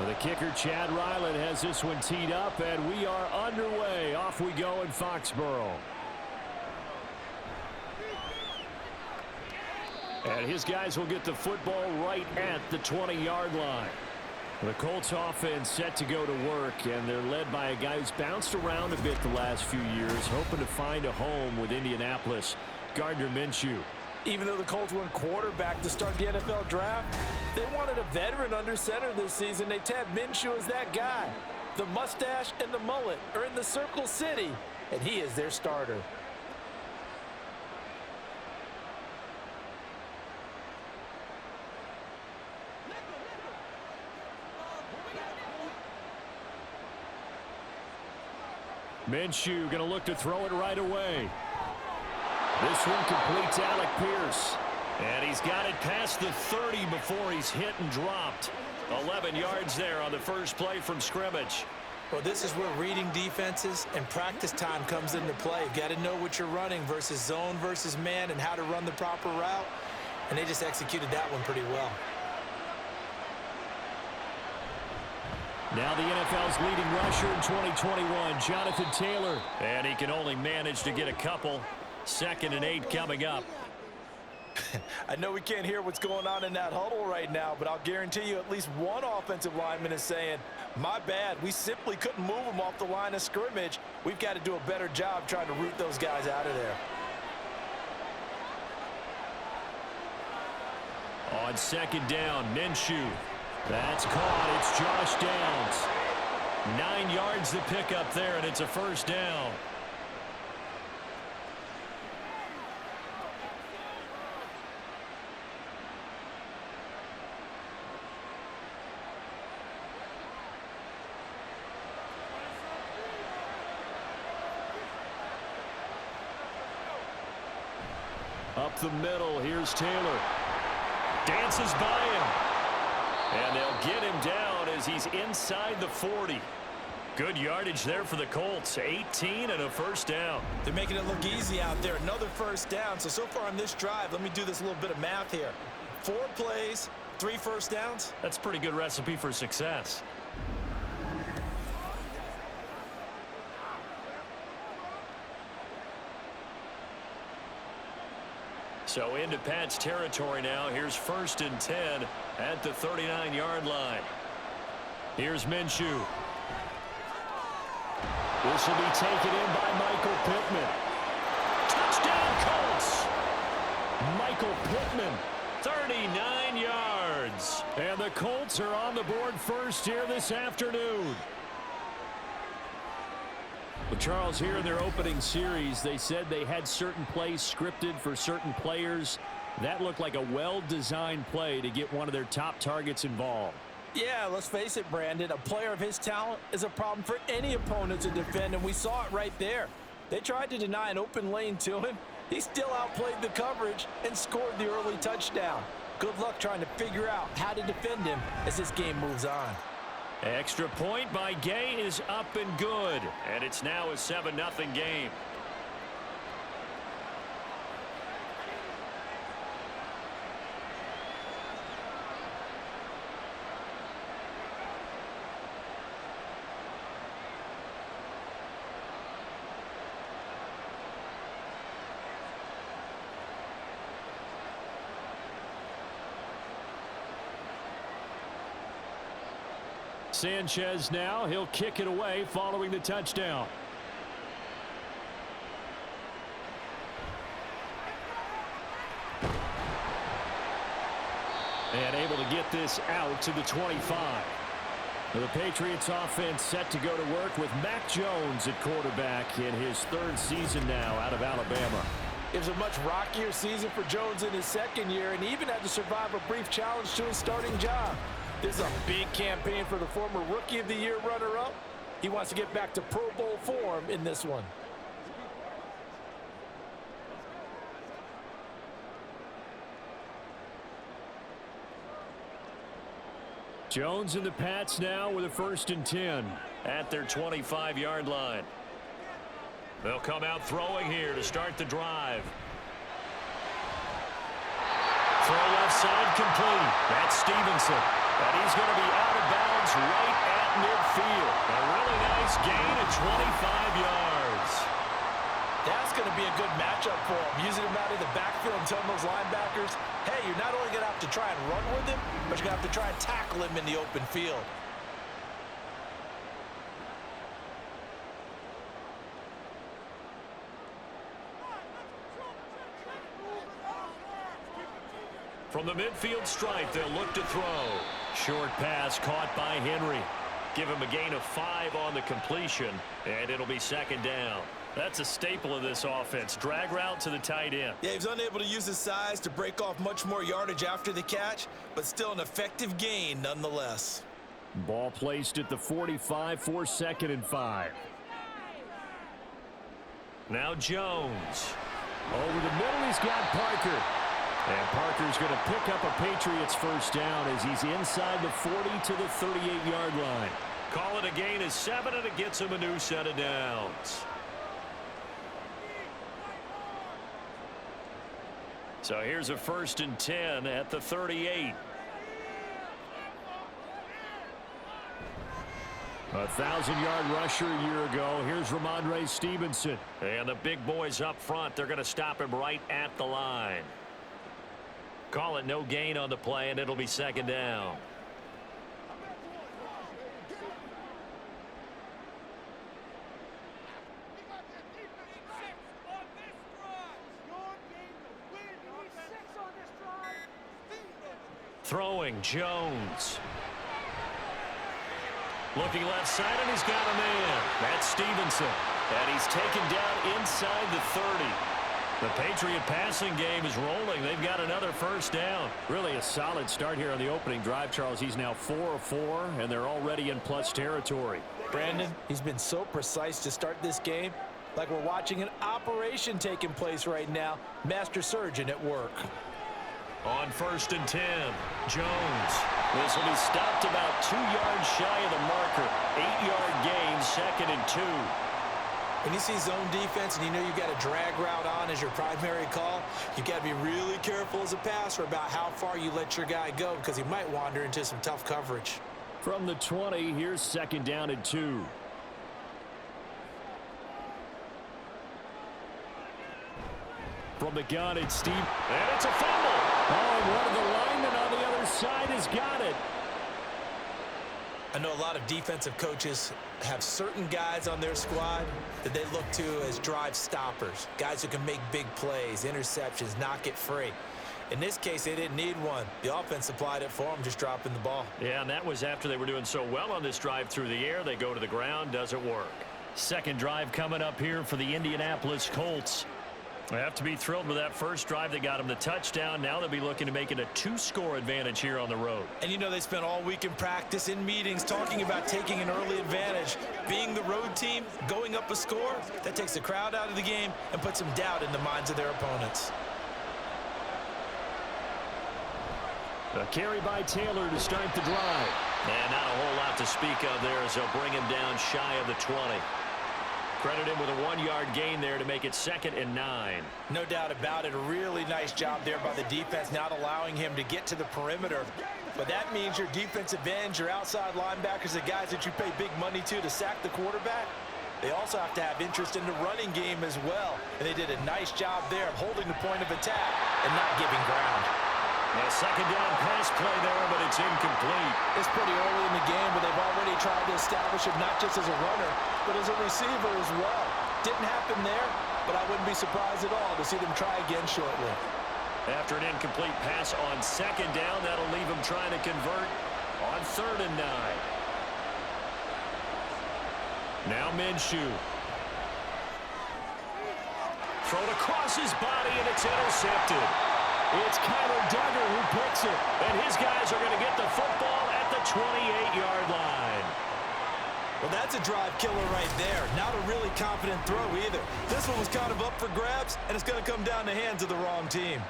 Well, the kicker, Chad Ryland, has this one teed up, and we are underway. Off we go in Foxborough. And his guys will get the football right at the 20-yard line. The Colts offense set to go to work, and they're led by a guy who's bounced around a bit the last few years, hoping to find a home with Indianapolis. Gardner Minshew. Even though the Colts went quarterback to start the NFL draft, they wanted a veteran under center this season. They tabbed Minshew as that guy. The mustache and the mullet are in the Circle City, and he is their starter. Minshew going to look to throw it right away. This one completes Alec Pierce. And he's got it past the 30 before he's hit and dropped. 11 yards there on the first play from scrimmage. Well, this is where reading defenses and practice time comes into play. You've got to know what you're running versus zone versus man and how to run the proper route. And they just executed that one pretty well. Now the NFL's leading rusher in 2021, Jonathan Taylor. And he can only manage to get a couple. 2nd and 8 coming up. I know we can't hear what's going on in that huddle right now, but I'll guarantee you at least one offensive lineman is saying, my bad, we simply couldn't move them off the line of scrimmage. We've got to do a better job trying to root those guys out of there. On 2nd down, Minshew. That's caught. It's Josh Downs. 9 yards to pick up there, and it's a first down. Up the middle, here's Taylor. Dances by him. And they'll get him down as he's inside the 40. Good yardage there for the Colts. 18 and a first down. They're making it look easy out there. Another first down. So far on this drive, let me do this little bit of math here. 4 plays, 3 first downs. That's a pretty good recipe for success. So into Pat's territory now. Here's 1st and 10 at the 39-yard line. Here's Minshew. This will be taken in by Michael Pittman. Touchdown, Colts! Michael Pittman, 39 yards. And the Colts are on the board first here this afternoon. Well, Charles, here in their opening series, they said they had certain plays scripted for certain players. That looked like a well-designed play to get one of their top targets involved. Yeah, let's face it, Brandon. A player of his talent is a problem for any opponent to defend, and we saw it right there. They tried to deny an open lane to him. He still outplayed the coverage and scored the early touchdown. Good luck trying to figure out how to defend him as this game moves on. Extra point by Gay is up and good. And it's now a 7-0 game. Sanchez now, he'll kick it away following the touchdown. And able to get this out to the 25. The Patriots offense set to go to work with Mac Jones at quarterback in his 3rd season now out of Alabama. It was a much rockier season for Jones in his 2nd year, and he even had to survive a brief challenge to his starting job. This is a big campaign for the former Rookie of the Year runner-up. He wants to get back to Pro Bowl form in this one. Jones and the Pats now with a 1st and 10 at their 25-yard line. They'll come out throwing here to start the drive. Throw left side complete. That's Stevenson. And he's going to be out of of bounds right at midfield. A really nice gain of 25 yards. That's going to be a good matchup for him. Using him out of the backfield and telling those linebackers, hey, you're not only going to have to try and run with him, but you're going to have to try and tackle him in the open field. From the midfield stripe, they'll look to throw. Short pass caught by Henry. Give him a gain of 5 on the completion, and it'll be second down. That's a staple of this offense. Drag route to the tight end. Yeah, he was unable to use his size to break off much more yardage after the catch, but still an effective gain nonetheless. Ball placed at the 45 for 2nd and 5. Now Jones. Over the middle, he's got Parker. And Parker's going to pick up a Patriots first down as he's inside the 40 to the 38-yard line. Call it a gain of 7, and it gets him a new set of downs. So here's a 1st and 10 at the 38. A 1,000-yard rusher a year ago. Here's Ramondre Stevenson. And the big boys up front, they're going to stop him right at the line. Call it no gain on the play, and it'll be second down. Throwing, Jones. Looking left side, and he's got a man. That's Stevenson. And he's taken down inside the 30. The Patriot passing game is rolling. They've got another first down. Really a solid start here on the opening drive, Charles. He's now 4 of 4, and they're already in plus territory. Brandon, he's been so precise to start this game, like we're watching an operation taking place right now. Master surgeon at work. On 1st and 10, Jones. This will be stopped about 2 yards shy of the marker. 8-yard gain, 2nd and 2. When you see zone defense and you know you've got a drag route on as your primary call, you've got to be really careful as a passer about how far you let your guy go because he might wander into some tough coverage. From the 20, here's 2nd down and 2. From the gun, it's Steve. And it's a fumble. Oh, and one of the linemen on the other side has got it. I know a lot of defensive coaches have certain guys on their squad that they look to as drive stoppers, guys who can make big plays, interceptions, knock it free. In this case, they didn't need one. The offense supplied it for them, just dropping the ball. Yeah, and that was after they were doing so well on this drive through the air. They go to the ground, doesn't work. Second drive coming up here for the Indianapolis Colts. They have to be thrilled with that first drive. They got him the touchdown. Now they'll be looking to make it a 2-score advantage here on the road. And you know they spent all week in practice, in meetings, talking about taking an early advantage. Being the road team, going up a score, that takes the crowd out of the game and puts some doubt in the minds of their opponents. A carry by Taylor to start the drive. And not a whole lot to speak of there as they'll bring him down shy of the 20. Credit him with a 1-yard gain there to make it 2nd and 9. No doubt about it. A really nice job there by the defense, not allowing him to get to the perimeter. But that means your defensive ends, your outside linebackers, the guys that you pay big money to sack the quarterback, they also have to have interest in the running game as well. And they did a nice job there of holding the point of attack and not giving ground. A second down pass play there, but it's incomplete. It's pretty early in the game, but they've already tried to establish him not just as a runner, but as a receiver as well. Didn't happen there, but I wouldn't be surprised at all to see them try again shortly. After an incomplete pass on second down, that'll leave him trying to convert on 3rd and 9. Now Minshew. Thrown across his body, and it's intercepted. It's Kyler Duggar who picks it, and his guys are going to get the football at the 28-yard line. Well, that's a drive killer right there. Not a really confident throw either. This one was kind of up for grabs, and it's going to come down the hands of the wrong team.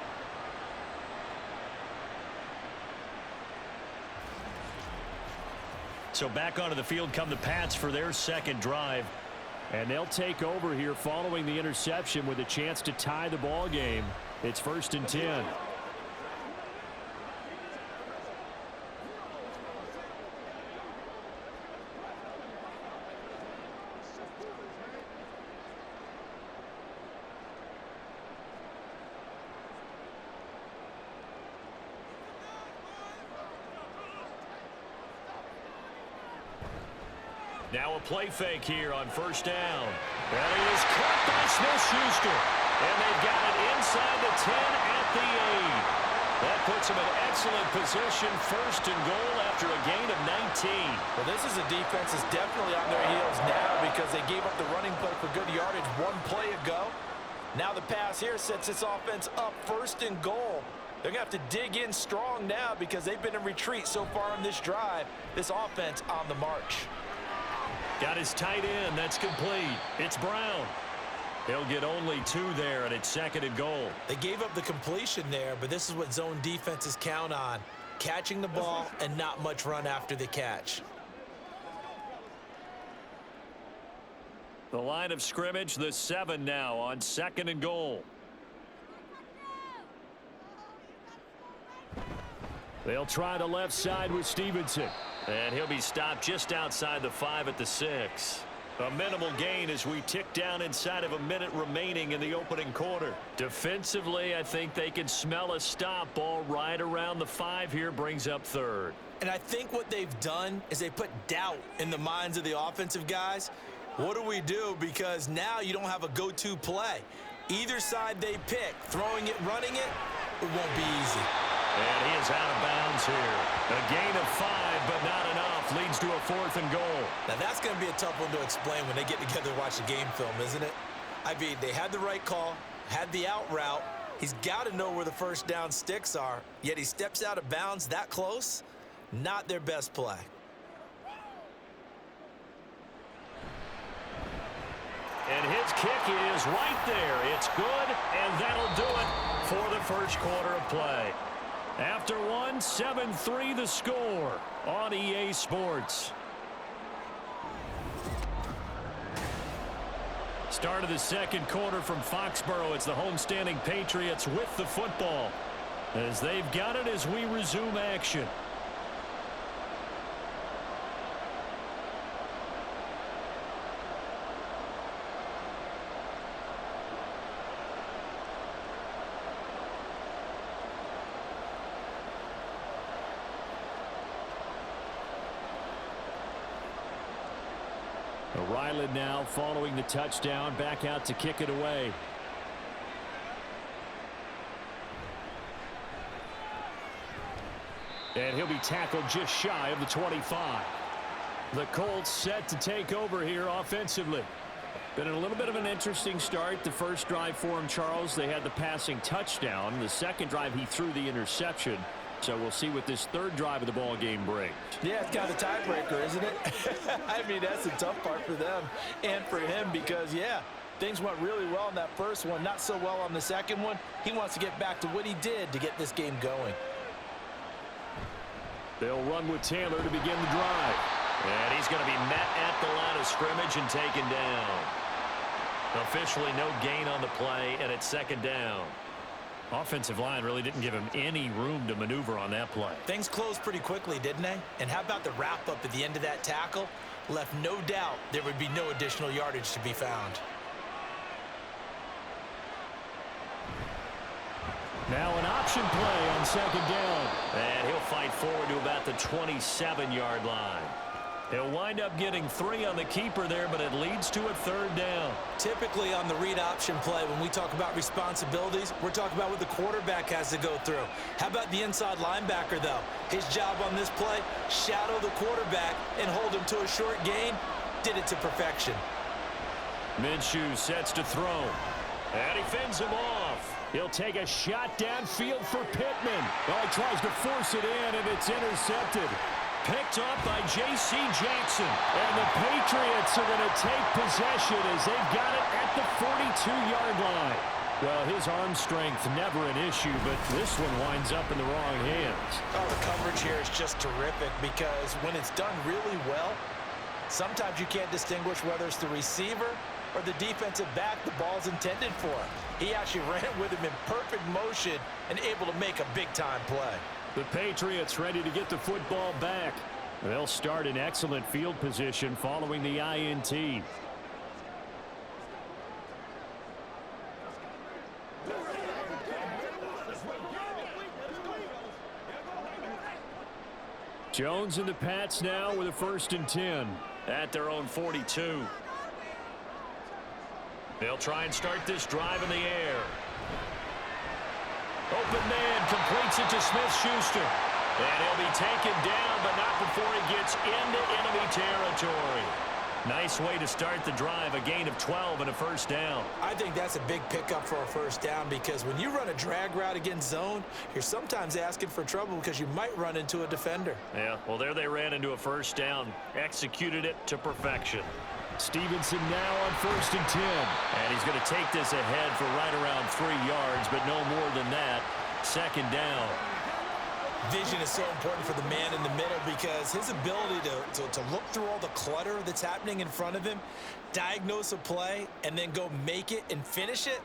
So back onto the field come the Pats for their second drive. And they'll take over here following the interception with a chance to tie the ball game. It's 1st and 10. Now a play fake here on first down. And he is caught by Smith-Schuster. And they've got it inside the 10 at the 8. That puts them in excellent position, first and goal after a gain of 19. Well, this is a defense that's definitely on their heels now because they gave up the running play for good yardage one play ago. Now the pass here sets this offense up first and goal. They're going to have to dig in strong now because they've been in retreat so far on this drive. This offense on the march. Got his tight end. That's complete. It's Brown. He'll get only 2 there, and it's second and goal. They gave up the completion there, but this is what zone defenses count on. Catching the ball and not much run after the catch. The line of scrimmage, the 7 now on second and goal. They'll try the left side with Stevenson. And he'll be stopped just outside the 5 at the 6. A minimal gain as we tick down inside of a minute remaining in the opening quarter. Defensively, I think they can smell a stop. Ball right around the 5 here, brings up third. And I think what they've done is they put doubt in the minds of the offensive guys. What do we do? Because now you don't have a go-to play. Either side they pick, throwing it, running it, it won't be easy. And he is out of bounds here. A gain of 5, but not enough. Leads to a 4th and goal. Now that's going to be a tough one to explain when they get together and watch the game film, isn't it? I mean, they had the right call, had the out route. He's got to know where the first down sticks are, yet he steps out of bounds that close. Not their best play. And his kick is right there. It's good, and that'll do it for the first quarter of play. After 1, 7-3 the score on EA Sports. Start of the second quarter from Foxborough. It's the homestanding Patriots with the football as they've got it as we resume action. Ryland now following the touchdown, back out to kick it away. And he'll be tackled just shy of the 25. The Colts set to take over here offensively. Been a little bit of an interesting start. The first drive for him, Charles, they had the passing touchdown. The second drive, he threw the interception. So we'll see what this third drive of the ball game brings. Yeah, it's kind of a tiebreaker, isn't it? I mean, that's the tough part for them and for him because, yeah, things went really well in that first one, not so well on the second one. He wants to get back to what he did to get this game going. They'll run with Taylor to begin the drive. And he's going to be met at the line of scrimmage and taken down. Officially no gain on the play, and it's second down. Offensive line really didn't give him any room to maneuver on that play. Things closed pretty quickly, didn't they? And how about the wrap-up at the end of that tackle? Left no doubt there would be no additional yardage to be found. Now an option play on second down. And he'll fight forward to about the 27-yard line. He'll wind up getting 3 on the keeper there, but it leads to a third down. Typically on the read option play, when we talk about responsibilities, we're talking about what the quarterback has to go through. How about the inside linebacker, though? His job on this play, shadow the quarterback and hold him to a short gain. Did it to perfection. Minshew sets to throw. And he fends him off. He'll take a shot downfield for Pittman. Well, he tries to force it in, and it's intercepted. Picked up by J.C. Jackson. And the Patriots are going to take possession as they've got it at the 42-yard line. Well, his arm strength never an issue, but this one winds up in the wrong hands. Oh, the coverage here is just terrific because when it's done really well, sometimes you can't distinguish whether it's the receiver or the defensive back the ball's intended for. He actually ran with him in perfect motion and able to make a big-time play. The Patriots ready to get the football back. They'll start in excellent field position following the INT. Jones and the Pats now with a 1st and 10. at their own 42. They'll try and start this drive in the air. Open man completes it to Smith-Schuster. And he'll be taken down, but not before he gets into enemy territory. Nice way to start the drive, a gain of 12 and a first down. I think that's a big pickup for a first down because when you run a drag route against zone, you're sometimes asking for trouble because you might run into a defender. Yeah, well, there they ran into a first down, executed it to perfection. Stevenson now on 1st and 10. And he's going to take this ahead for right around 3 yards, but no more than that. 2nd down. Vision is so important for the man in the middle because his ability to look through all the clutter that's happening in front of him, diagnose a play, and then go make it and finish it,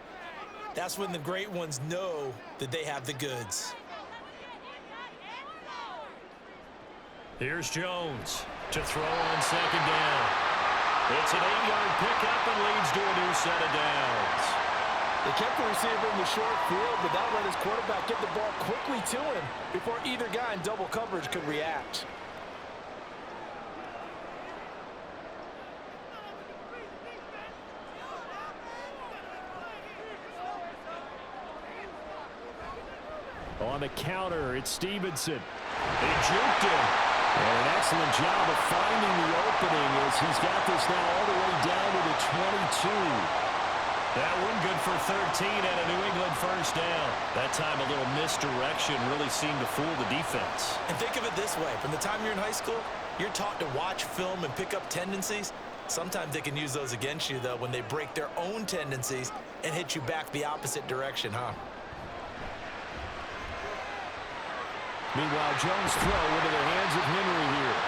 that's when the great ones know that they have the goods. Here's Jones to throw on 2nd down. It's an 8-yard pickup and leads to a new set of downs. They kept the receiver in the short field, but that let his quarterback get the ball quickly to him before either guy in double coverage could react. On the counter, it's Stevenson. He juked him. And an excellent job of finding the opening as he's got this now all the way down to the 22. That one good for 13 and a New England first down. That time a little misdirection really seemed to fool the defense. And think of it this way. From the time you're in high school, you're taught to watch film and pick up tendencies. Sometimes they can use those against you, though, when they break their own tendencies and hit you back the opposite direction, huh? Meanwhile, Jones' throw into the hands of Henry here.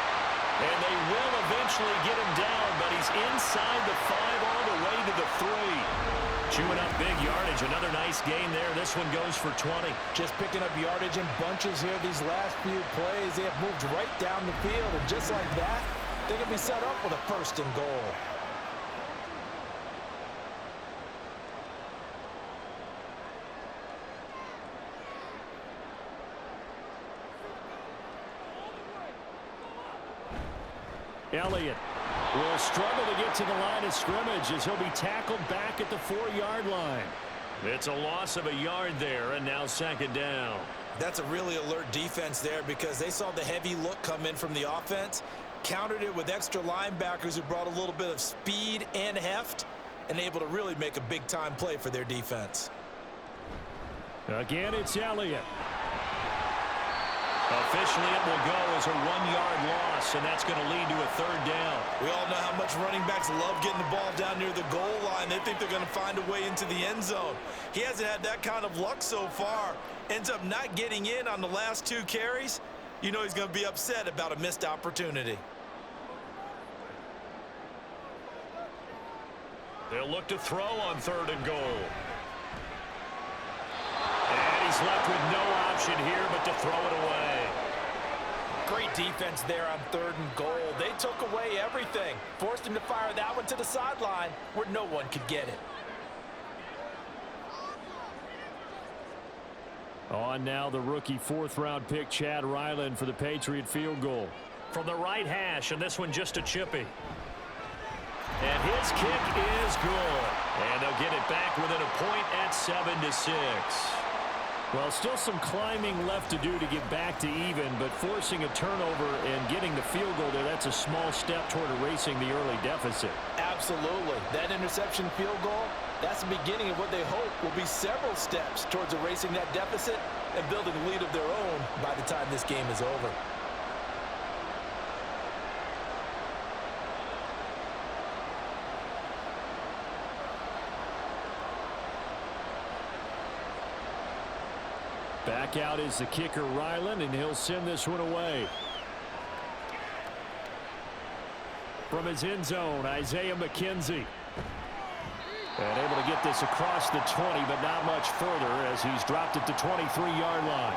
And they will eventually get him down, but he's inside the 5 all the way to the 3. Chewing up big yardage. Another nice gain there. This one goes for 20. Just picking up yardage in bunches here these last few plays. They have moved right down the field, and just like that, they can be set up with a 1st and goal. Elliott will struggle to get to the line of scrimmage as he'll be tackled back at the 4-yard line. It's a loss of a yard there, and now 2nd down. That's a really alert defense there because they saw the heavy look come in from the offense, countered it with extra linebackers who brought a little bit of speed and heft, and able to really make a big-time play for their defense. Again, it's Elliott. Officially, it will go as a 1-yard loss, and that's going to lead to a 3rd down. We all know how much running backs love getting the ball down near the goal line. They think they're going to find a way into the end zone. He hasn't had that kind of luck so far. Ends up not getting in on the last 2 carries. You know he's going to be upset about a missed opportunity. They'll look to throw on 3rd and goal. And he's left with no option here but to throw it away. Great defense there on 3rd and goal. They took away everything. Forced him to fire that one to the sideline where no one could get it. On now the rookie 4th-round pick Chad Ryland for the Patriot field goal. From the right hash, and this one just a chippy. And his kick is good. And they'll get it back within a point at 7-6. Well, still some climbing left to do to get back to even, but forcing a turnover and getting the field goal there, that's a small step toward erasing the early deficit. Absolutely. That interception field goal, that's the beginning of what they hope will be several steps towards erasing that deficit and building a lead of their own by the time this game is over. Back out is the kicker, Ryland, and he'll send this one away. From his end zone, Isaiah McKenzie. And able to get this across the 20, but not much further as he's dropped it to 23-yard line.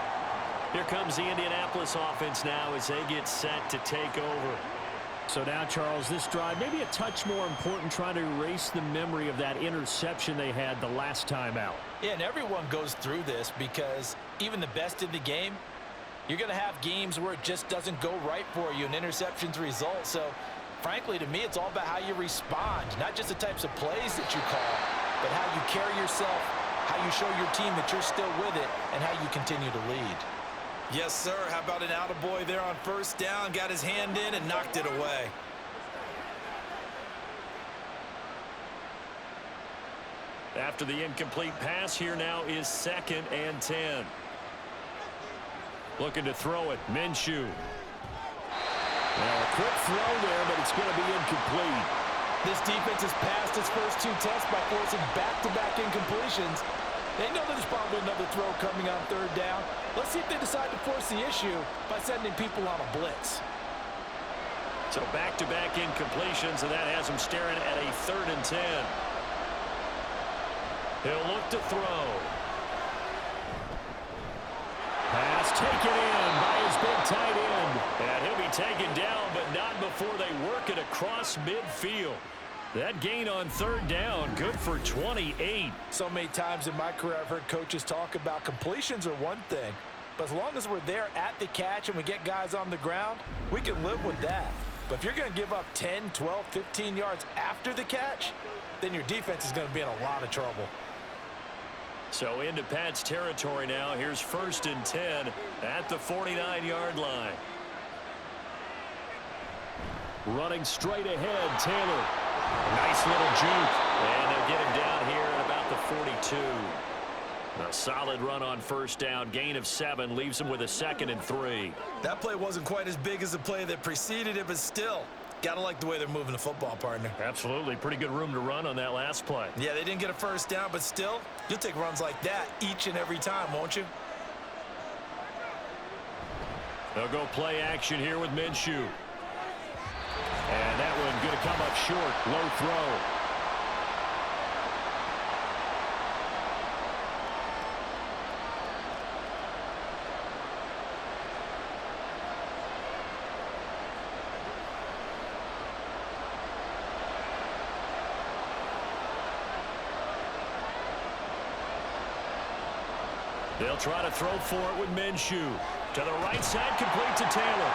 Here comes the Indianapolis offense now as they get set to take over. So now, Charles, this drive maybe a touch more important, trying to erase the memory of that interception they had the last time out. Yeah, and everyone goes through this because even the best in the game, you're going to have games where it just doesn't go right for you and interceptions result. So Frankly, to me, it's all about how you respond, not just the types of plays that you call, but how you carry yourself, how you show your team that you're still with it, and how you continue to lead. Yes, sir. How about an attaboy there on first down? Got his hand in and knocked it away. After the incomplete pass, here now is 2nd and 10. Looking to throw it. Minshew. Now a quick throw there, but it's going to be incomplete. This defense has passed its first 2 tests by forcing back-to-back incompletions. They know there's probably another throw coming on 3rd down. Let's see if they decide to force the issue by sending people on a blitz. So back-to-back incompletions, and that has them staring at a 3rd and 10. He'll look to throw. Pass taken in by his big tight end. And he'll be taken down, but not before they work it across midfield. That gain on 3rd down, good for 28. So many times in my career I've heard coaches talk about completions are one thing, but as long as we're there at the catch and we get guys on the ground, we can live with that. But if you're going to give up 10, 12, 15 yards after the catch, then your defense is going to be in a lot of trouble. So into Pat's territory now. Here's 1st and 10 at the 49-yard line. Running straight ahead, Taylor. Nice little juke. And they'll get him down here at about the 42. A solid run on 1st down. Gain of 7 leaves him with a 2nd and 3. That play wasn't quite as big as the play that preceded it, but still, got to like the way they're moving the football, partner. Absolutely. Pretty good room to run on that last play. Yeah, they didn't get a 1st down, but still, you'll take runs like that each and every time, won't you? They'll go play action here with Minshew. And that one going to come up short. Low throw. They'll try to throw for it with Minshew. To the right side, complete to Taylor.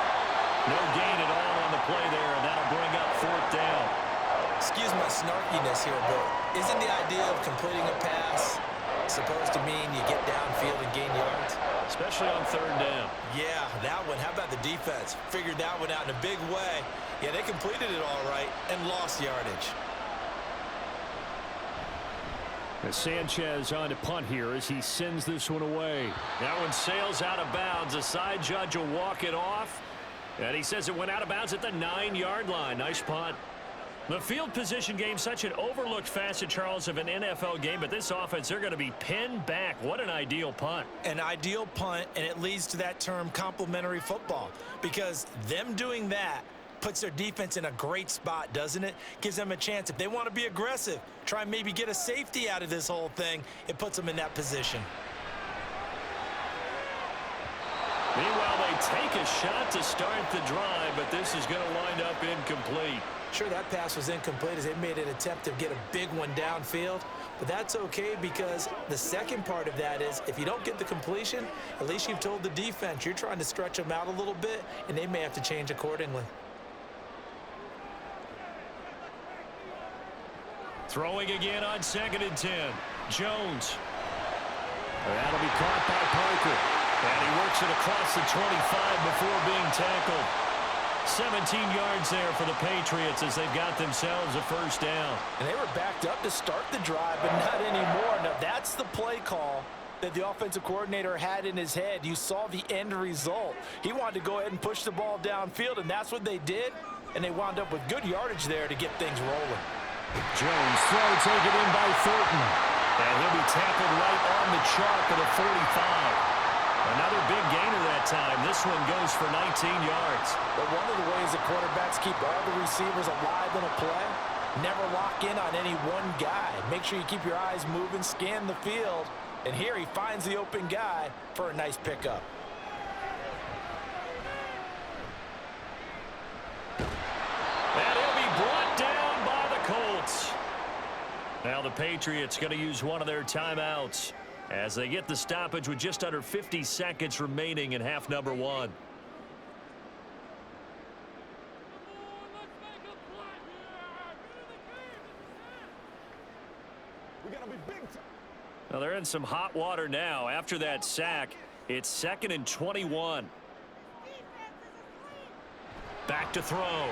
No gain at all on the play there, and that'll bring up 4th down. Excuse my snarkiness here, but isn't the idea of completing a pass supposed to mean you get downfield and gain yards? Especially on 3rd down. Yeah, that one. How about the defense? Figured that one out in a big way. Yeah, they completed it all right and lost yardage. As Sanchez on to punt here as he sends this one away. That one sails out of bounds. The side judge will walk it off. And he says it went out of bounds at the 9-yard line. Nice punt. The field position game, such an overlooked facet, Charles, of an NFL game. But this offense, they're going to be pinned back. What an ideal punt. An ideal punt, and it leads to that term complementary football. Because them doing that puts their defense in a great spot, doesn't it? Gives them a chance. If they want to be aggressive, try and maybe get a safety out of this whole thing, it puts them in that position. Meanwhile, they take a shot to start the drive, but this is going to wind up incomplete. Sure, that pass was incomplete as they made an attempt to get a big one downfield, but that's okay because the second part of that is if you don't get the completion, at least you've told the defense you're trying to stretch them out a little bit, and they may have to change accordingly. Throwing again on 2nd and 10. Jones. That'll be caught by Parker. And he works it across the 25 before being tackled. 17 yards there for the Patriots as they've got themselves a 1st down. And they were backed up to start the drive, but not anymore. Now, that's the play call that the offensive coordinator had in his head. You saw the end result. He wanted to go ahead and push the ball downfield, and that's what they did. And they wound up with good yardage there to get things rolling. Jones throw taken in by Thornton. And he'll be tackled right on the chalk at a 45. Another big gainer that time. This one goes for 19 yards. But one of the ways the quarterbacks keep all the receivers alive in a play, never lock in on any one guy. Make sure you keep your eyes moving, scan the field. And here he finds the open guy for a nice pickup. And he'll be brought down by the Colts. Now the Patriots going to use one of their timeouts as they get the stoppage with just under 50 seconds remaining in half number 1. Well, they're in some hot water now. After that sack, it's 2nd and 21. Back to throw.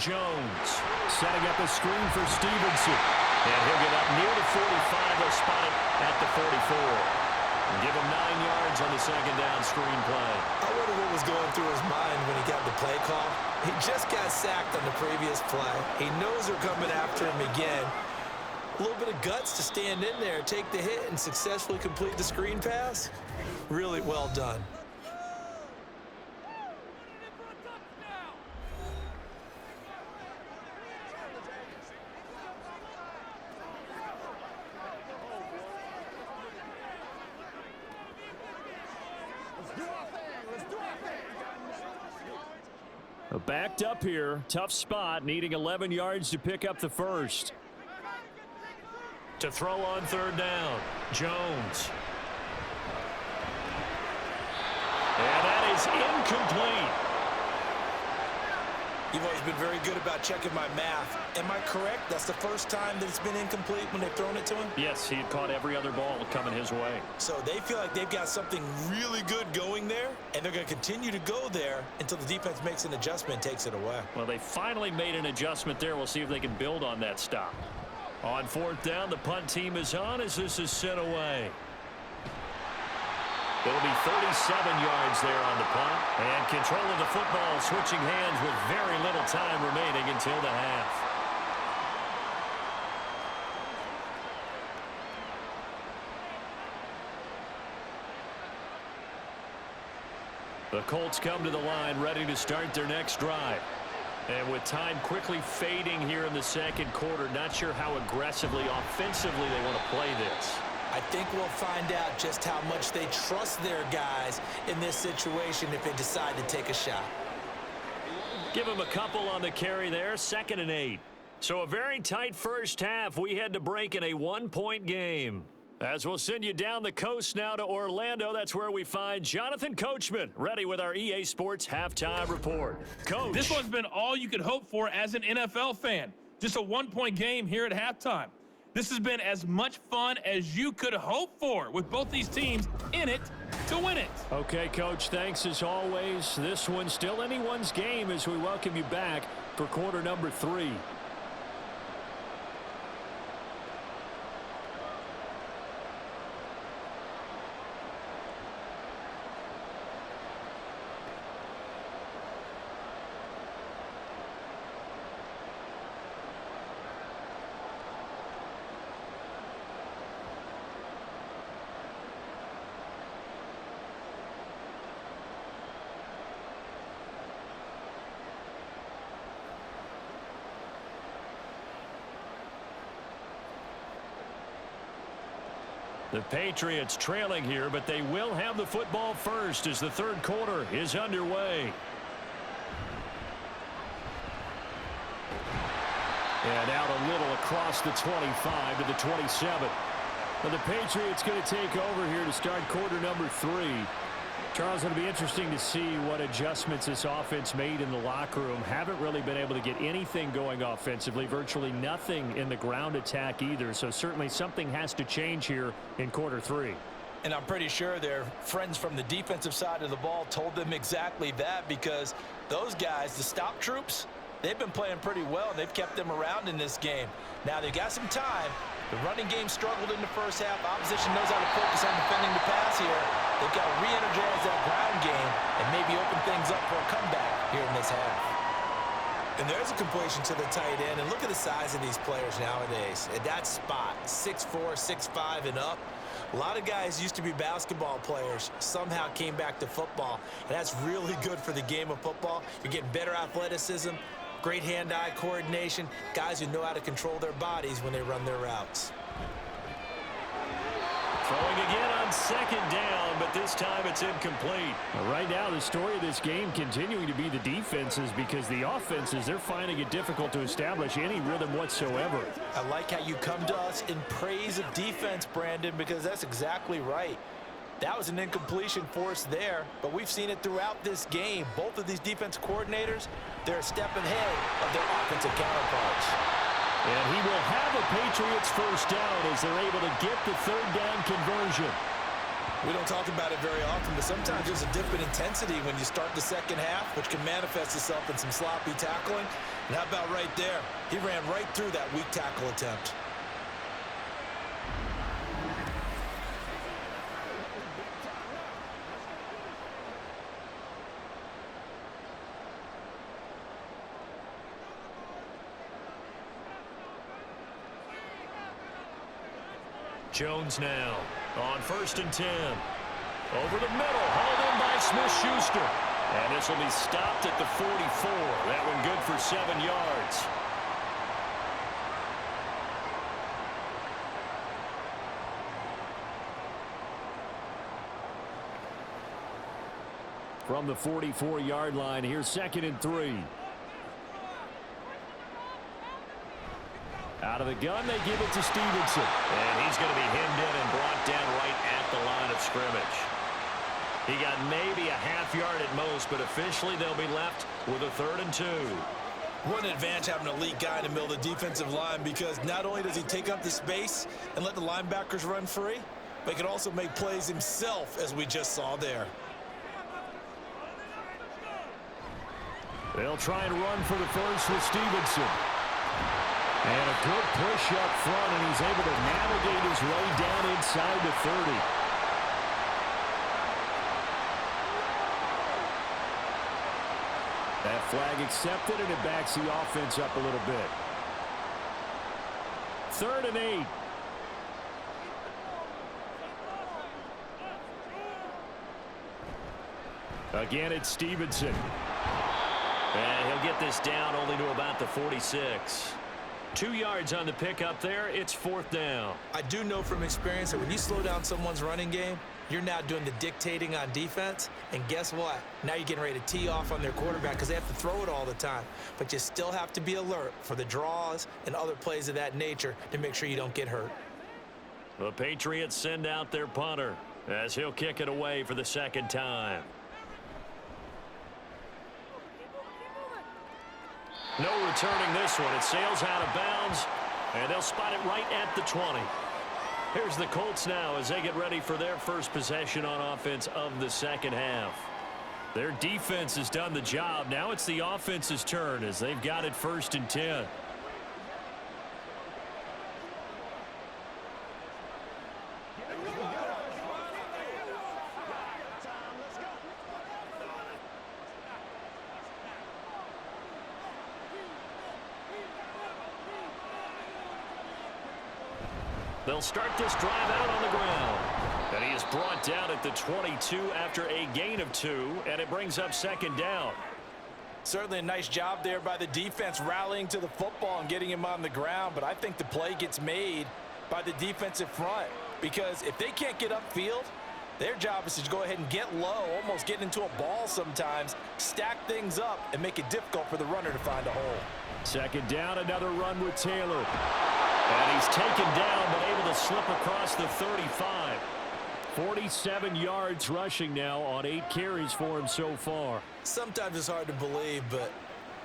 Jones setting up a screen for Stevenson. And he'll get up near the 45. They'll spot it at the 44. And give him 9 yards on the 2nd down screen play. I wonder what was going through his mind when he got the play call. He just got sacked on the previous play. He knows they're coming after him again. A little bit of guts to stand in there, take the hit, and successfully complete the screen pass. Really well done. Backed up here, tough spot, needing 11 yards to pick up the first. To throw on 3rd down, Jones. And that is incomplete. You've always been very good about checking my math. Am I correct? That's the first time that it's been incomplete when they've thrown it to him? Yes, he had caught every other ball coming his way. So they feel like they've got something really good going there, and they're going to continue to go there until the defense makes an adjustment and takes it away. Well, they finally made an adjustment there. We'll see if they can build on that stop. On 4th down, the punt team is on as this is sent away. It'll be 37 yards there on the punt. And control of the football switching hands with very little time remaining until the half. The Colts come to the line ready to start their next drive. And with time quickly fading here in the 2nd quarter, not sure how aggressively, offensively they want to play this. I think we'll find out just how much they trust their guys in this situation if they decide to take a shot. Give them a couple on the carry there, 2nd and 8. So a very tight first half. We head to break in a 1-point game. As we'll send you down the coast now to Orlando, that's where we find Jonathan Coachman, ready with our EA Sports Halftime Report. Coach. This one's been all you could hope for as an NFL fan. Just a 1-point game here at halftime. This has been as much fun as you could hope for with both these teams in it to win it. Okay, Coach, thanks as always. This one's still anyone's game as we welcome you back for quarter number 3. The Patriots trailing here, but they will have the football first as the 3rd quarter is underway. And out a little across the 25 to the 27. But the Patriots going to take over here to start quarter number 3. Charles, it'll be interesting to see what adjustments this offense made in the locker room. Haven't really been able to get anything going offensively, virtually nothing in the ground attack either. So certainly something has to change here in quarter 3. And I'm pretty sure their friends from the defensive side of the ball told them exactly that, because those guys, the stop troops, they've been playing pretty well. They've kept them around in this game. Now they've got some time. The running game struggled in the first half. Opposition knows how to focus on defending the pass here. They've got to re-energize that ground game and maybe open things up for a comeback here in this half. And there's a completion to the tight end. And look at the size of these players nowadays. At that spot, 6'4", 6'5", and up. A lot of guys used to be basketball players, somehow came back to football. And that's really good for the game of football. You're getting better athleticism, great hand-eye coordination, guys who know how to control their bodies when they run their routes. Throwing again on 2nd down, but this time it's incomplete. Right now, the story of this game continuing to be the defenses, because the offenses, they're finding it difficult to establish any rhythm whatsoever. I like how you come to us in praise of defense, Brandon, because that's exactly right. That was an incompletion forced there, but we've seen it throughout this game. Both of these defense coordinators, they're a step ahead of their offensive counterparts. And he will have a Patriots first down as they're able to get the third down conversion. We don't talk about it very often, but sometimes there's a dip in intensity when you start the second half, which can manifest itself in some sloppy tackling. And how about right there? He ran right through that weak tackle attempt. Jones now on 1st and 10. Over the middle, hauled in by Smith-Schuster. And this will be stopped at the 44. That one good for 7 yards. From the 44-yard line, here's 2nd and 3. Out of the gun, they give it to Stevenson. And he's going to be hemmed in and brought down right at the line of scrimmage. He got maybe a half yard at most, but officially they'll be left with a 3rd and 2. What an advantage having an elite guy in the middle of the defensive line, because not only does he take up the space and let the linebackers run free, but he can also make plays himself, as we just saw there. They'll try and run for the first with Stevenson. And a good push up front, and he's able to navigate his way down inside the 30. That flag accepted, and it backs the offense up a little bit. 3rd and 8. Again, it's Stevenson. And he'll get this down only to about the 46. 2 yards on the pickup there. It's 4th down. I do know from experience that when you slow down someone's running game, you're now doing the dictating on defense. And guess what? Now you're getting ready to tee off on their quarterback because they have to throw it all the time. But you still have to be alert for the draws and other plays of that nature to make sure you don't get hurt. The Patriots send out their punter as he'll kick it away for the 2nd time. No returning this one. It sails out of bounds, and they'll spot it right at the 20. Here's the Colts now as they get ready for their first possession on offense of the second half. Their defense has done the job. Now it's the offense's turn as they've got it 1st and 10. They'll start this drive out on the ground. And he is brought down at the 22 after a gain of 2, and it brings up 2nd down. Certainly a nice job there by the defense rallying to the football and getting him on the ground, but I think the play gets made by the defensive front, because if they can't get upfield, their job is to go ahead and get low, almost get into a ball sometimes, stack things up, and make it difficult for the runner to find a hole. 2nd down, another run with Taylor. And he's taken down, but able to slip across the 35. 47 yards rushing now on 8 carries for him so far. Sometimes it's hard to believe, but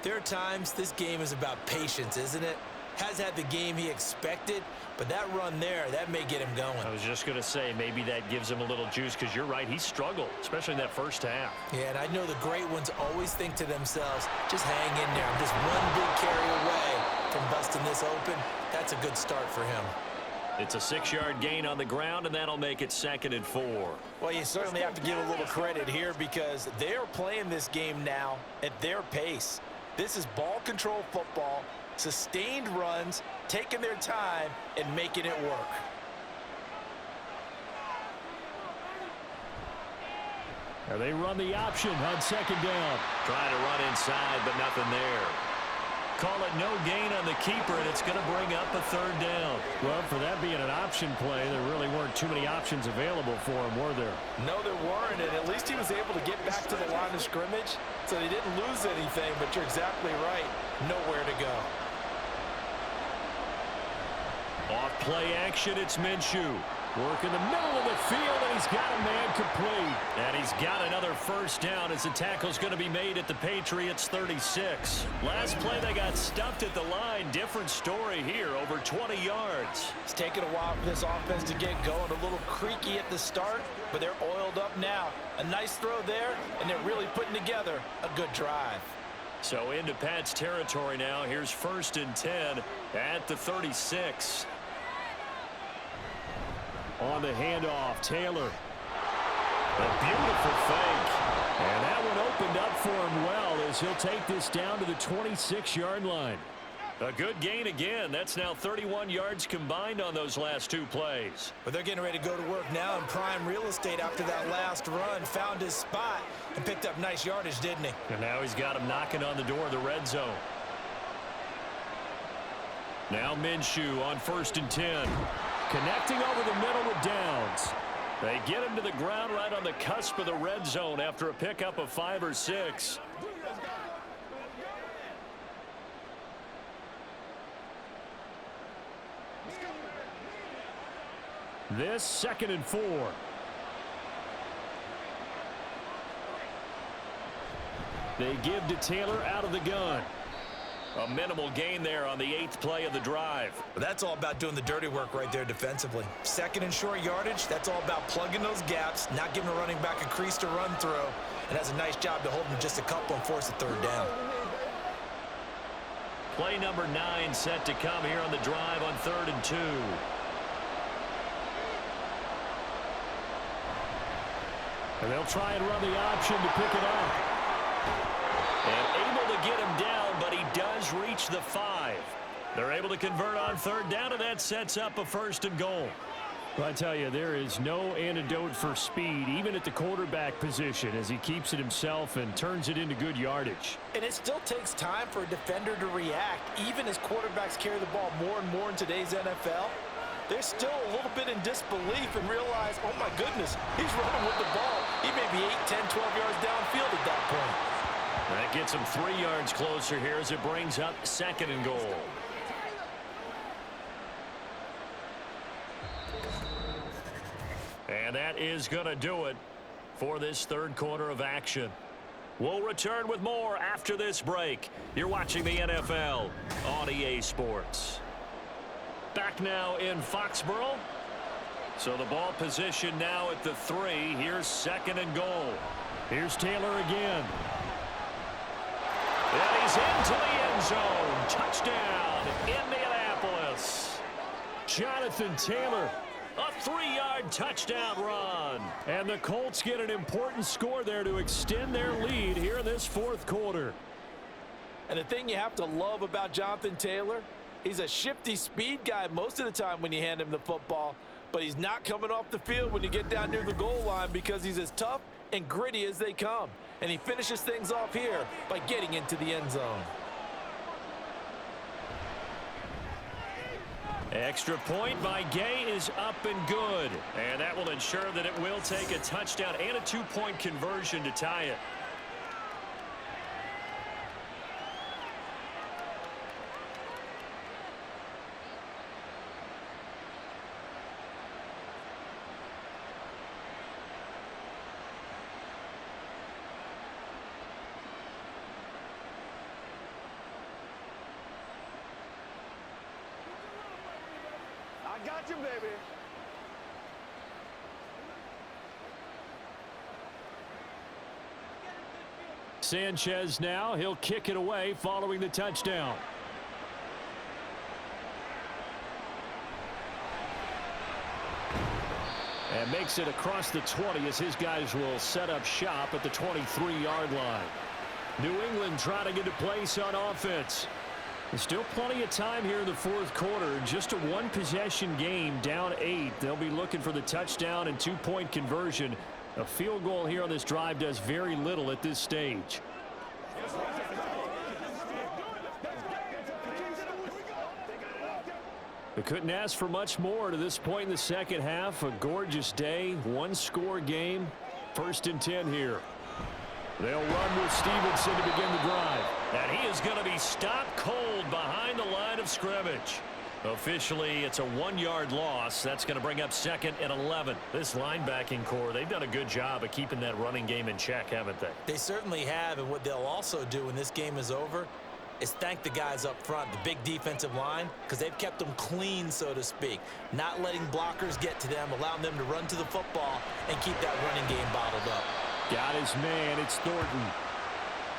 there are times this game is about patience, isn't it? Has had the game he expected, but that run there, that may get him going. I was just going to say, maybe that gives him a little juice, because you're right, he struggled, especially in that first half. Yeah, and I know the great ones always think to themselves, just hang in there. I'm just one big carry away from busting this open. That's a good start for him. It's a 6-yard gain on the ground, and that'll make it 2nd and 4. Well, you certainly have to give a little credit here, because they're playing this game now at their pace. This is ball control football, sustained runs, taking their time, and making it work. Now they run the option on 2nd down. Trying to run inside, but nothing there. Call it no gain on the keeper, and it's going to bring up a 3rd down. Well, for that being an option play, there really weren't too many options available for him, were there? No, there weren't, and at least he was able to get back to the line of scrimmage, so they didn't lose anything, but you're exactly right. Nowhere to go. Off play action, it's Minshew. Work in the middle of the field, and he's got a man complete. And he's got another first down as the tackle's going to be made at the Patriots 36. Last play, they got stuffed at the line. Different story here, over 20 yards. It's taken a while for this offense to get going. A little creaky at the start, but they're oiled up now. A nice throw there, and they're really putting together a good drive. So into Pat's territory now. Here's 1st and 10 at the 36. On the handoff, Taylor. A beautiful fake. And that one opened up for him well as he'll take this down to the 26-yard line. A good gain again. That's now 31 yards combined on those last 2 plays. But they're getting ready to go to work now in prime real estate after that last run. Found his spot and picked up nice yardage, didn't he? And now he's got him knocking on the door of the red zone. Now Minshew on 1st and 10. Connecting over the middle with Downs. They get him to the ground right on the cusp of the red zone after a pickup of 5 or 6. This 2nd and 4. They give to Taylor out of the gun. A minimal gain there on the 8th play of the drive. But that's all about doing the dirty work right there defensively. 2nd and short yardage, that's all about plugging those gaps, not giving a running back a crease to run through, and has a nice job to hold him just a couple and force a 3rd down. Play number 9 set to come here on the drive on 3rd and 2. And they'll try and run the option to pick it up. And able to get him down, but he does reach the 5. They're able to convert on 3rd down, and that sets up a 1st and goal. Well, I tell you, there is no antidote for speed, even at the quarterback position, as he keeps it himself and turns it into good yardage. And it still takes time for a defender to react, even as quarterbacks carry the ball more and more in today's NFL. They're still a little bit in disbelief and realize, oh my goodness, he's running with the ball. He may be 8, 10, 12 yards downfield at that point. That gets him 3 yards closer here as it brings up 2nd and goal. And that is going to do it for this 3rd quarter of action. We'll return with more after this break. You're watching the NFL on EA Sports. Back now in Foxborough. So the ball position now at the 3. Here's 2nd and goal. Here's Taylor again. And he's into the end zone. Touchdown, Indianapolis. Jonathan Taylor, a 3-yard touchdown run. And the Colts get an important score there to extend their lead here in this 4th quarter. And the thing you have to love about Jonathan Taylor, he's a shifty speed guy most of the time when you hand him the football, but he's not coming off the field when you get down near the goal line because he's as tough and gritty as they come. And he finishes things off here by getting into the end zone. Extra point by Gay is up and good. And that will ensure that it will take a touchdown and a 2-point conversion to tie it. Got you, baby. Sanchez now, he'll kick it away following the touchdown. And makes it across the 20 as his guys will set up shop at the 23-yard line. New England trying to get a place on offense. There's still plenty of time here in the 4th quarter. Just a 1-possession game, down 8. They'll be looking for the touchdown and 2-point conversion. A field goal here on this drive does very little at this stage. They couldn't ask for much more to this point in the 2nd half. A gorgeous day, 1-score game. 1st and 10 here. They'll run with Stevenson to begin the drive. And he is going to be stopped cold behind the line of scrimmage. Officially, it's a 1-yard loss. That's going to bring up 2nd and 11. This linebacking core, they've done a good job of keeping that running game in check, haven't they? They certainly have, and what they'll also do when this game is over is thank the guys up front, the big defensive line, because they've kept them clean, so to speak, not letting blockers get to them, allowing them to run to the football and keep that running game bottled up. Got his man. It's Thornton.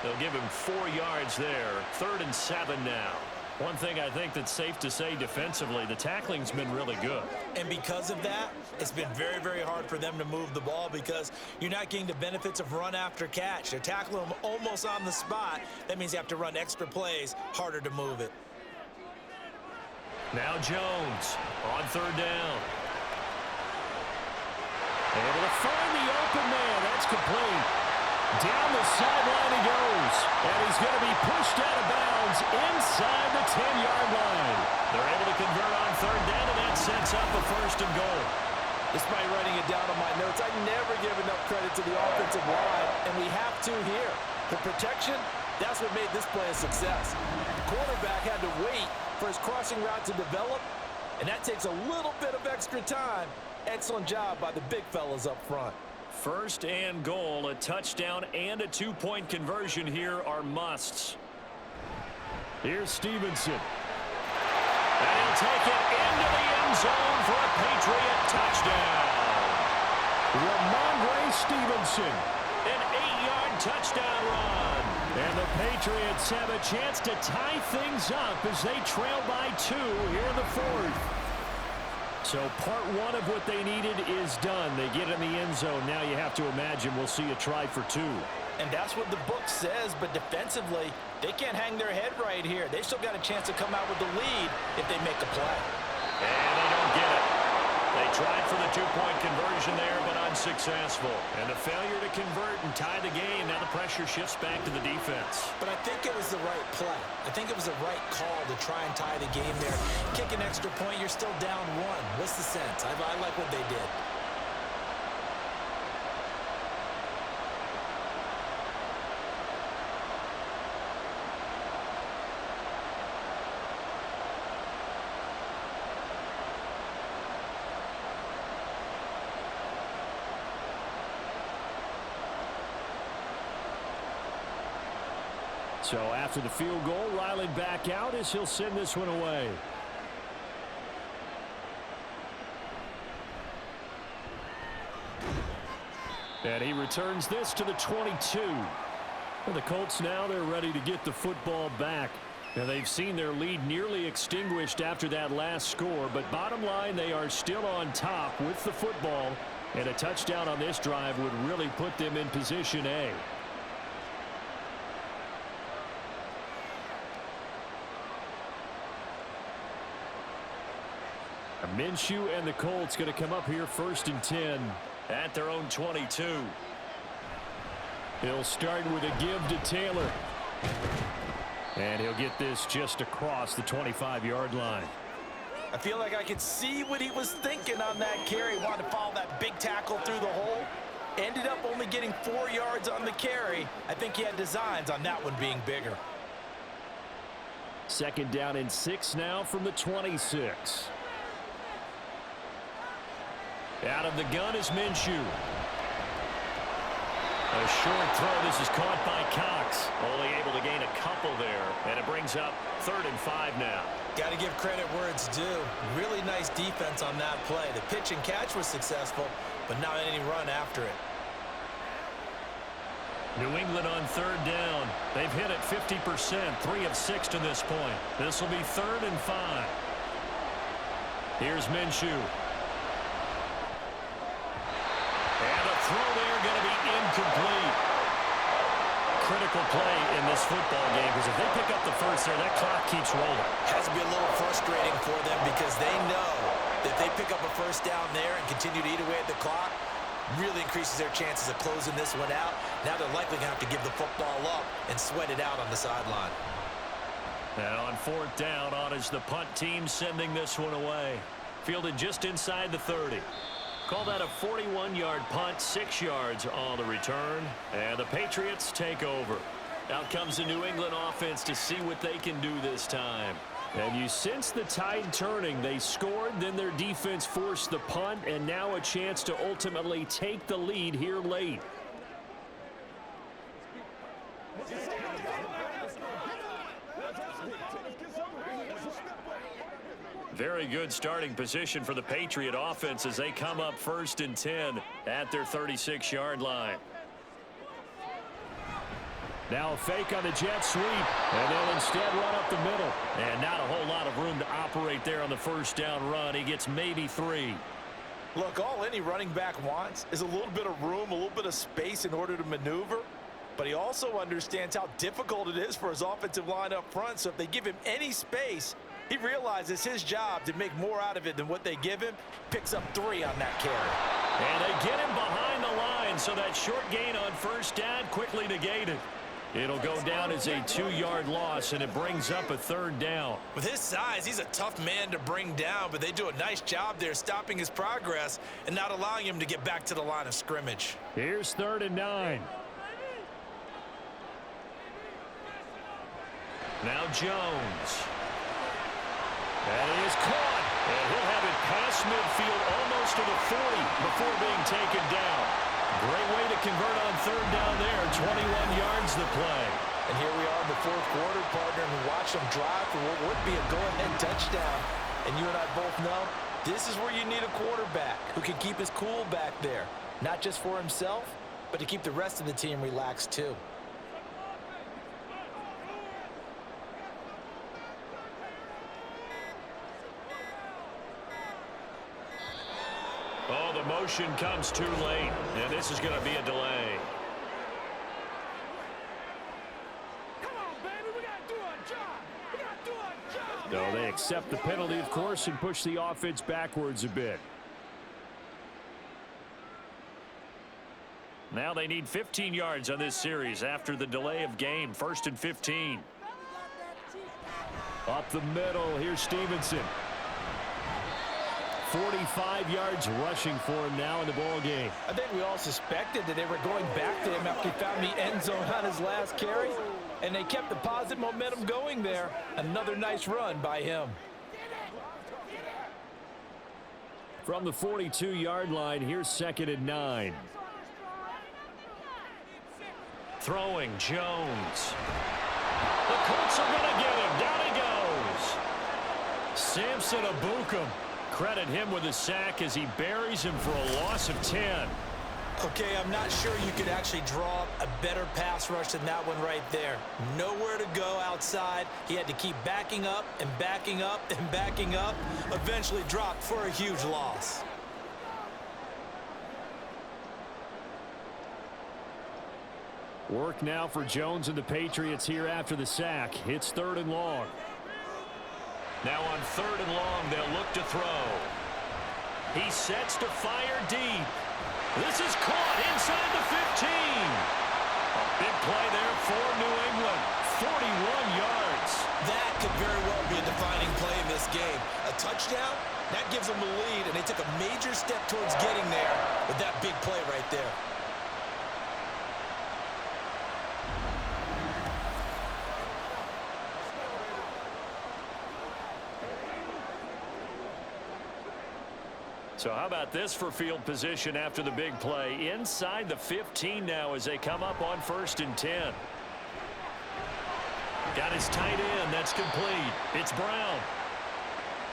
They'll give him 4 yards there. 3rd and 7 now. One thing I think that's safe to say defensively, the tackling's been really good. And because of that, it's been very, very hard for them to move the ball because you're not getting the benefits of run after catch. They're tackling them almost on the spot. That means you have to run extra plays, harder to move it. Now Jones on 3rd down. Able to find the open man. That's complete. Down the sideline he goes. And he's going to be pushed out of bounds inside the 10-yard line. They're able to convert on 3rd down, and that sets up a 1st and goal. Despite writing it down on my notes, I never give enough credit to the offensive line, and we have to here. The protection, that's what made this play a success. The quarterback had to wait for his crossing route to develop, and that takes a little bit of extra time. Excellent job by the big fellas up front. 1st and goal, a touchdown and a 2-point conversion here are musts. Here's Stevenson. And he'll take it into the end zone for a Patriot touchdown. Ramondre Stevenson, an 8-yard touchdown run. And the Patriots have a chance to tie things up as they trail by 2 here in the 4th. So part 1 of what they needed is done. They get in the end zone. Now you have to imagine we'll see a try for 2. And that's what the book says, but defensively, they can't hang their head right here. They still got a chance to come out with the lead if they make a play. And they don't get it. They tried for the 2-point conversion there, but unsuccessful. And a failure to convert and tie the game. Now the pressure shifts back to the defense. But I think it was the right play. I think it was the right call to try and tie the game there. Kick an extra point, you're still down 1. What's the sense? I like what they did. So after the field goal, Riley back out as he'll send this one away. And he returns this to the 22. And the Colts now, they're ready to get the football back. Now they've seen their lead nearly extinguished after that last score, but bottom line, they are still on top with the football, and a touchdown on this drive would really put them in position A. Minshew and the Colts going to come up here 1st and 10 at their own 22. He'll start with a give to Taylor. And he'll get this just across the 25-yard line. I feel like I could see what he was thinking on that carry. Wanted to follow that big tackle through the hole. Ended up only getting 4 yards on the carry. I think he had designs on that one being bigger. 2nd down and 6 now from the 26. Out of the gun is Minshew. A short throw. This is caught by Cox. Only able to gain a couple there. And it brings up 3rd and 5 now. Got to give credit where it's due. Really nice defense on that play. The pitch and catch was successful, but not any run after it. New England on 3rd down. They've hit it 50%, 3 of 6 to this point. This will be 3rd and 5. Here's Minshew. And a throw there going to be incomplete. Critical play in this football game, because if they pick up the first there, that clock keeps rolling. Has to be a little frustrating for them because they know that if they pick up a first down there and continue to eat away at the clock, really increases their chances of closing this one out. Now they're likely going to have to give the football up and sweat it out on the sideline. Now on 4th down, on is the punt team sending this one away. Fielded just inside the 30. Call that a 41-yard punt, 6 yards on the return. And the Patriots take over. Out comes the New England offense to see what they can do this time. And you sense the tide turning. They scored, then their defense forced the punt, and now a chance to ultimately take the lead here late. Very good starting position for the Patriot offense as they come up 1st and 10 at their 36-yard line. Now a fake on the jet sweep, and they'll instead run up the middle. And not a whole lot of room to operate there on the first down run. He gets maybe 3. Look, all any running back wants is a little bit of room, a little bit of space in order to maneuver. But he also understands how difficult it is for his offensive line up front. So if they give him any space, he realizes his job to make more out of it than what they give him. Picks up 3 on that carry. And they get him behind the line, so that short gain on first down quickly negated. It'll go down as a 2-yard loss, and it brings up a 3rd down. With his size, he's a tough man to bring down, but they do a nice job there stopping his progress and not allowing him to get back to the line of scrimmage. Here's 3rd and 9. Now Jones. And he is caught, and he'll have it past midfield almost to the 40 before being taken down. Great way to convert on 3rd down there. 21 yards the play. And here we are in the 4th quarter, partner, and we watch them drive for what would be a go-ahead touchdown. And you and I both know this is where you need a quarterback who can keep his cool back there. Not just for himself, but to keep the rest of the team relaxed too. Oh, the motion comes too late, and this is going to be a delay. Come on, baby, we got to do our job. We got to do our job. So they accept the penalty, of course, and push the offense backwards a bit. Now they need 15 yards on this series after the delay of game. 1st and 15. Up the middle, here's Stevenson. 45 yards rushing for him now in the ball game. I think we all suspected that they were going back to him after he found the end zone on his last carry, and they kept the positive momentum going there. Another nice run by him. From the 42-yard line, here's 2nd and 9. Throwing Jones. The Colts are going to get him. Down he goes. Samson Abukum. Credit him with a sack as he buries him for a loss of 10. Okay, I'm not sure you could actually draw up a better pass rush than that one right there. Nowhere to go outside. He had to keep backing up and backing up and backing up. Eventually dropped for a huge loss. Work now for Jones and the Patriots here after the sack. It's 3rd and long. Now on 3rd and long, they'll look to throw. He sets to fire deep. This is caught inside the 15. A big play there for New England. 41 yards. That could very well be a defining play in this game. A touchdown, that gives them a lead, and they took a major step towards getting there with that big play right there. So how about this for field position after the big play? Inside the 15 now as they come up on 1st and 10. Got his tight end. That's complete. It's Brown.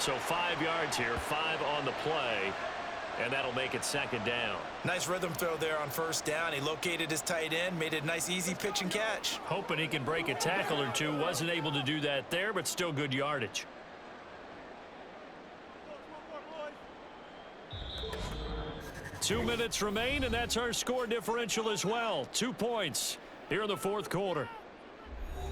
So 5 yards here, 5 on the play, and that'll make it 2nd down. Nice rhythm throw there on 1st down. He located his tight end, made it a nice easy pitch and catch. Hoping he can break a tackle or two. Wasn't able to do that there, but still good yardage. Two minutes remain, and that's our score differential as well. 2 points here in the 4th quarter.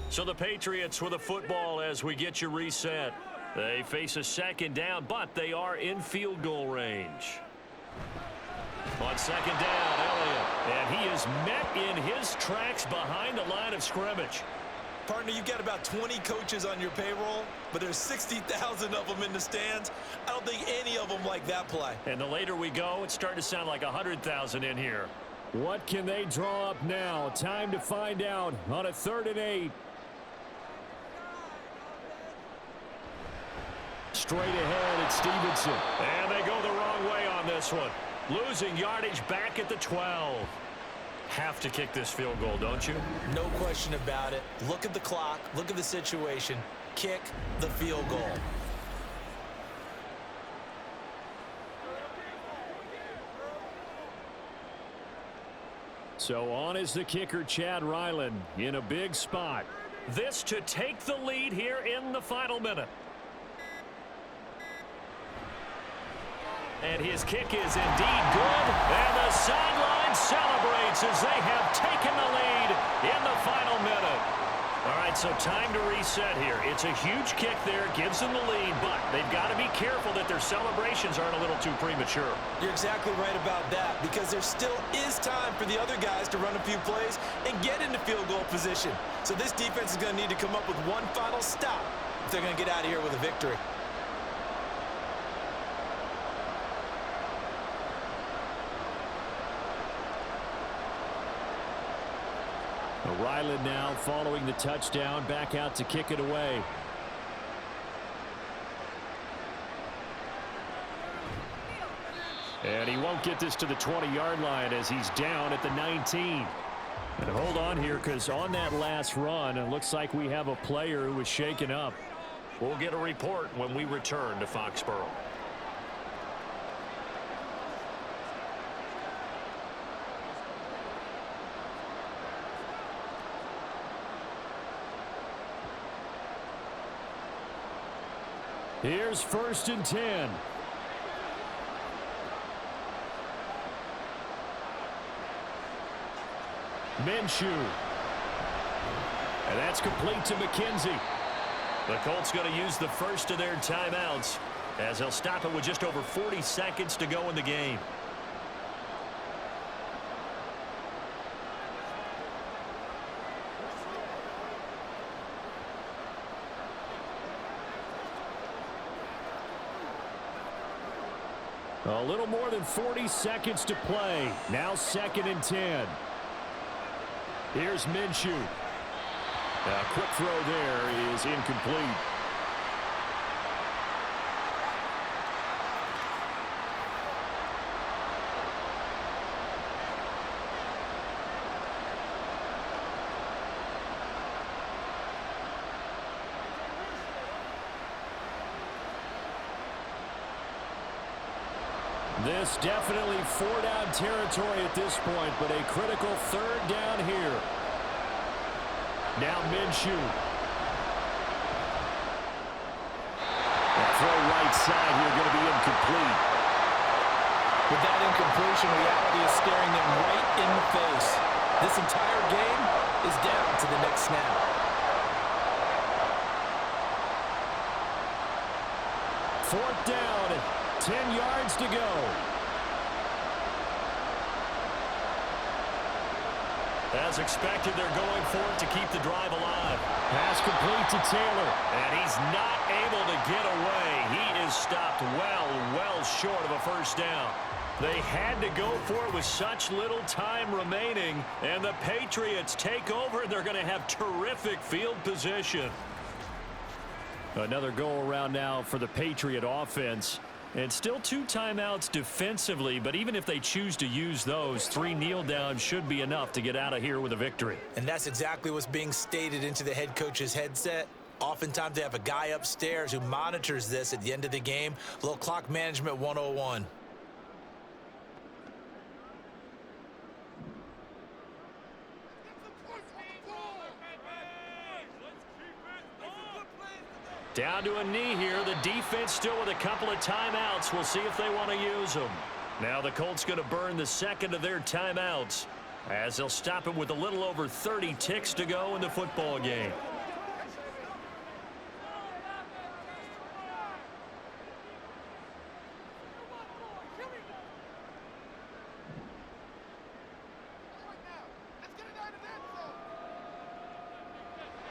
So the Patriots with a football as we get you reset. They face a 2nd down, but they are in field goal range. On 2nd down, Elliott, and he is met in his tracks behind the line of scrimmage. Partner, you've got about 20 coaches on your payroll, but there's 60,000 of them in the stands. I don't think any of them like that play. And the later we go, it's starting to sound like 100,000 in here. What can they draw up now? Time to find out on a 3rd and 8. straight ahead at Stevenson. And they go the wrong way on this one. Losing yardage back at the 12. Have to kick this field goal, don't you? No question about it. Look at the clock. Look at the situation. Kick the field goal. So on is the kicker, Chad Ryland, in a big spot. This to take the lead here in the final minute. And his kick is indeed good. And the sideline celebrates as they have taken the lead in the final minute. All right, so time to reset here. It's a huge kick there, gives them the lead, but they've got to be careful that their celebrations aren't a little too premature. You're exactly right about that, because there still is time for the other guys to run a few plays and get into field goal position. So this defense is going to need to come up with one final stop if they're going to get out of here with a victory. Ryland now following the touchdown, back out to kick it away. And he won't get this to the 20-yard line as he's down at the 19. And hold on here, because on that last run, it looks like we have a player who was shaken up. We'll get a report when we return to Foxborough. Here's 1st and 10. Minshew. And that's complete to McKenzie. The Colts going to use the first of their timeouts as they'll stop it with just over 40 seconds to go in the game. A little more than 40 seconds to play. Now 2nd and 10. Here's Minshew. A quick throw there is incomplete. This definitely 4-down territory at this point, but a critical 3rd down here. Now Minshew. The throw right side here going to be incomplete. With that incompletion, reality is staring them right in the face. This entire game is down to the next snap. Fourth down, 10 yards to go. As expected, they're going for it to keep the drive alive. Pass complete to Taylor. And he's not able to get away. He is stopped well short of a first down. They had to go for it with such little time remaining. And the Patriots take over. They're going to have terrific field position. Another go around now for the Patriot offense. And still 2 timeouts defensively, but even if they choose to use those, 3 kneel downs should be enough to get out of here with a victory. And that's exactly what's being stated into the head coach's headset. Oftentimes they have a guy upstairs who monitors this at the end of the game. A little clock management 101. Down to a knee here. The defense still with a couple of timeouts. We'll see if they want to use them. Now the Colts going to burn the second of their timeouts as they'll stop it with a little over 30 ticks to go in the football game.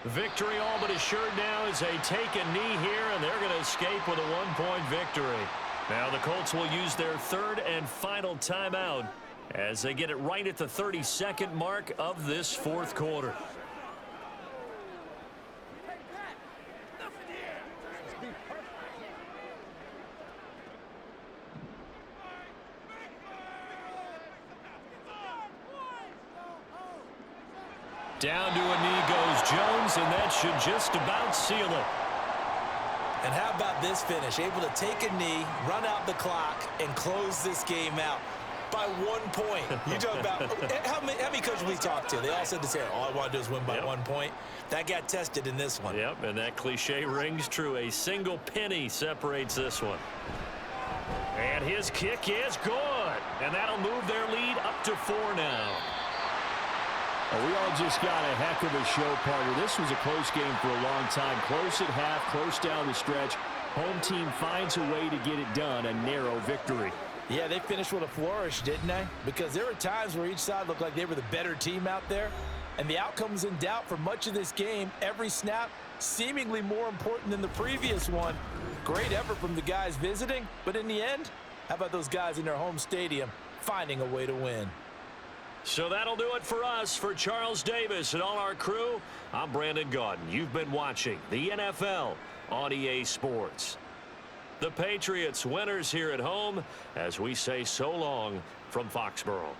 Victory all but assured now as they take a knee here, and they're going to escape with a 1-point victory. Now the Colts will use their 3rd and final timeout as they get it right at the 32nd mark of this 4th quarter. Down to a knee goes Jones, and that should just about seal it. And how about this finish? Able to take a knee, run out the clock, and close this game out by 1 point. You talk about how many coaches we talked to? They all said the same. All I want to do is win by 1 point. That got tested in this one. Yep, and that cliche rings true. A single penny separates this one. And his kick is good. And that'll move their lead up to 4 now. Well, we all just got a heck of a show, partner. This was a close game for a long time. Close at half, close down the stretch. Home team finds a way to get it done. A narrow victory. Yeah, they finished with a flourish, didn't they? Because there were times where each side looked like they were the better team out there. And the outcome was in doubt for much of this game. Every snap seemingly more important than the previous one. Great effort from the guys visiting. But in the end, how about those guys in their home stadium finding a way to win? So that'll do it for us. For Charles Davis and all our crew, I'm Brandon Gaudin. You've been watching the NFL on EA Sports. The Patriots winners here at home as we say so long from Foxborough.